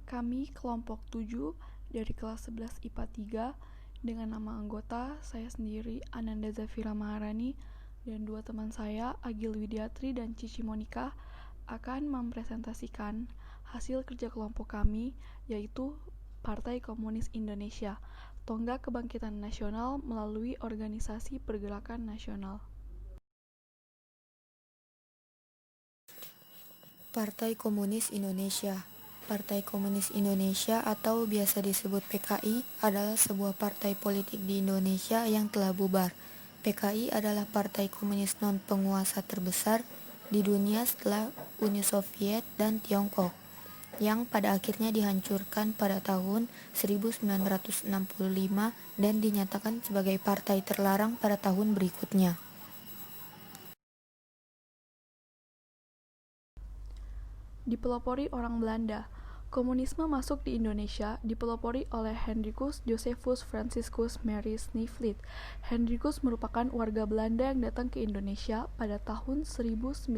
Kami kelompok 7 dari kelas 11 IPA 3 dengan nama anggota saya sendiri Ananda Zafira Maharani dan dua teman saya Agil Widiatri dan Cici Monika akan mempresentasikan hasil kerja kelompok kami yaitu Partai Komunis Indonesia, Tonggak Kebangkitan Nasional melalui Organisasi Pergerakan Nasional. Partai Komunis Indonesia. Partai Komunis Indonesia atau biasa disebut PKI adalah sebuah partai politik di Indonesia yang telah bubar. PKI adalah partai komunis non-penguasa terbesar di dunia setelah Uni Soviet dan Tiongkok, yang pada akhirnya dihancurkan pada tahun 1965 dan dinyatakan sebagai partai terlarang pada tahun berikutnya. Dipelopori orang Belanda, komunisme masuk di Indonesia dipelopori oleh Hendrikus Josephus Franciscus Maris Neuvliet. Hendrikus merupakan warga Belanda yang datang ke Indonesia pada tahun 1913.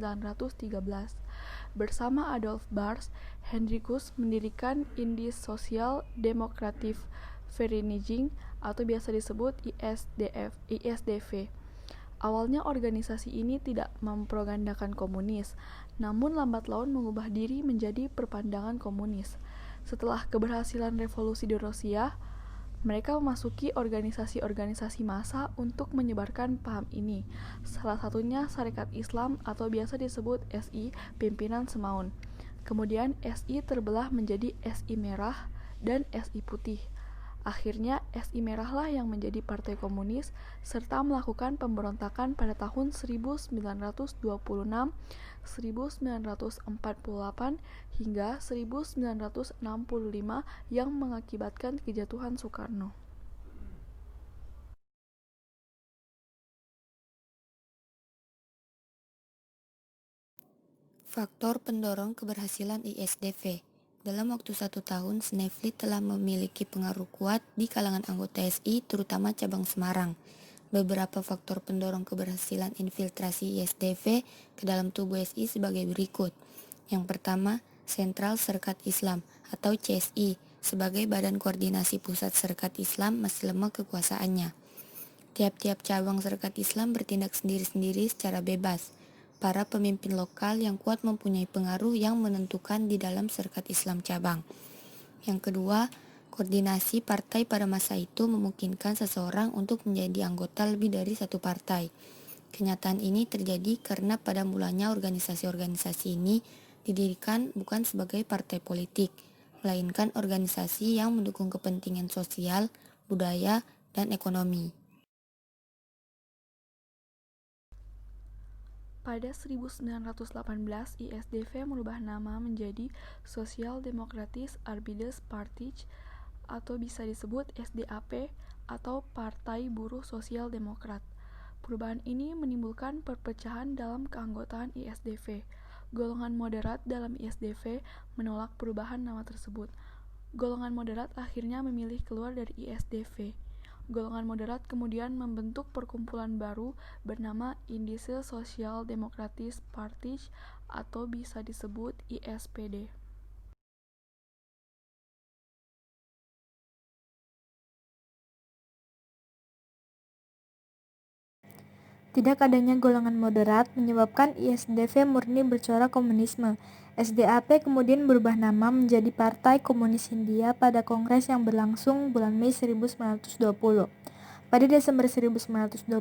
Bersama Adolf Bars, Hendrikus mendirikan Indische Sociaal Democratische Vereniging atau biasa disebut ISDV. Awalnya organisasi ini tidak mempropagandakan komunis, namun lambat laun mengubah diri menjadi perpandangan komunis. Setelah keberhasilan revolusi di Rusia, mereka memasuki organisasi-organisasi massa untuk menyebarkan paham ini. Salah satunya Sarekat Islam atau biasa disebut SI Pimpinan Semaun. Kemudian SI terbelah menjadi SI Merah dan SI Putih. Akhirnya SI Merahlah yang menjadi partai komunis serta melakukan pemberontakan pada tahun 1926, 1948 hingga 1965 yang mengakibatkan kejatuhan Soekarno. Faktor pendorong keberhasilan ISDV. Dalam waktu 1 tahun, Neuvliet telah memiliki pengaruh kuat di kalangan anggota SI, terutama cabang Semarang. Beberapa faktor pendorong keberhasilan infiltrasi ISDV ke dalam tubuh SI sebagai berikut. Yang pertama, Sentral Serkat Islam atau CSI sebagai badan koordinasi pusat Serkat Islam masih lemah kekuasaannya. Tiap-tiap cabang Serkat Islam bertindak sendiri-sendiri secara bebas. Para pemimpin lokal yang kuat mempunyai pengaruh yang menentukan di dalam Serkat Islam cabang. Yang kedua, koordinasi partai pada masa itu memungkinkan seseorang untuk menjadi anggota lebih dari satu partai. Kenyataan ini terjadi karena pada mulanya organisasi-organisasi ini didirikan bukan sebagai partai politik, melainkan organisasi yang mendukung kepentingan sosial, budaya, dan ekonomi. Pada 1918, ISDV merubah nama menjadi Social Democratische Arbeiderspartij atau bisa disebut SDAP atau Partai Buruh Sosial Demokrat. Perubahan ini menimbulkan perpecahan dalam keanggotaan ISDV. Golongan moderat dalam ISDV menolak perubahan nama tersebut. Golongan moderat akhirnya memilih keluar dari ISDV. Golongan moderat kemudian membentuk perkumpulan baru bernama Indische Sociaal Democratische Partij atau bisa disebut ISPD. Tidak adanya golongan moderat menyebabkan ISDV murni bercorak komunisme. SDAP kemudian berubah nama menjadi Partai Komunis Hindia pada kongres yang berlangsung bulan Mei 1920. Pada Desember 1920,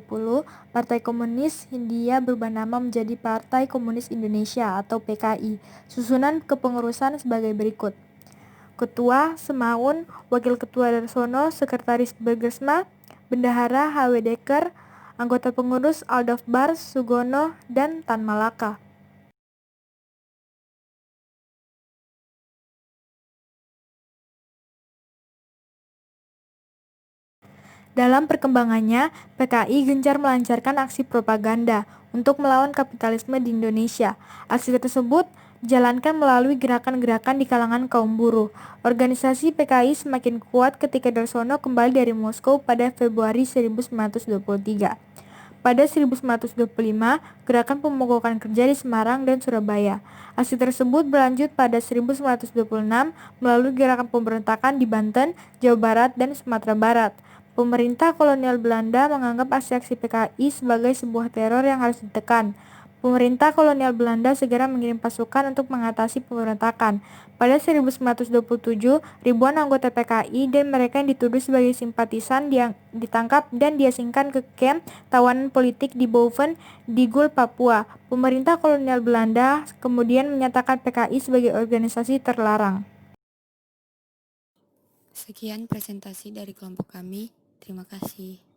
Partai Komunis Hindia berubah nama menjadi Partai Komunis Indonesia atau PKI. Susunan kepengurusan sebagai berikut. Ketua Semaun, Wakil Ketua Darsono, Sekretaris Bergesma, Bendahara H.W. Dekker, anggota pengurus Adolf Bars, Sugono, dan Tan Malaka. Dalam perkembangannya, PKI gencar melancarkan aksi propaganda untuk melawan kapitalisme di Indonesia. Aksi tersebut dijalankan melalui gerakan-gerakan di kalangan kaum buruh. Organisasi PKI semakin kuat ketika Darsono kembali dari Moskow pada Februari 1923. Pada 1925, gerakan pemogokan kerja di Semarang dan Surabaya. Aksi tersebut berlanjut pada 1926 melalui gerakan pemberontakan di Banten, Jawa Barat, dan Sumatera Barat. Pemerintah kolonial Belanda menganggap aksi-aksi PKI sebagai sebuah teror yang harus ditekan. Pemerintah kolonial Belanda segera mengirim pasukan untuk mengatasi pemberontakan. Pada 1927, ribuan anggota PKI dan mereka yang dituduh sebagai simpatisan ditangkap dan diasingkan ke kamp tawanan politik di Boven, Digul, Papua. Pemerintah kolonial Belanda kemudian menyatakan PKI sebagai organisasi terlarang. Sekian presentasi dari kelompok kami. Terima kasih.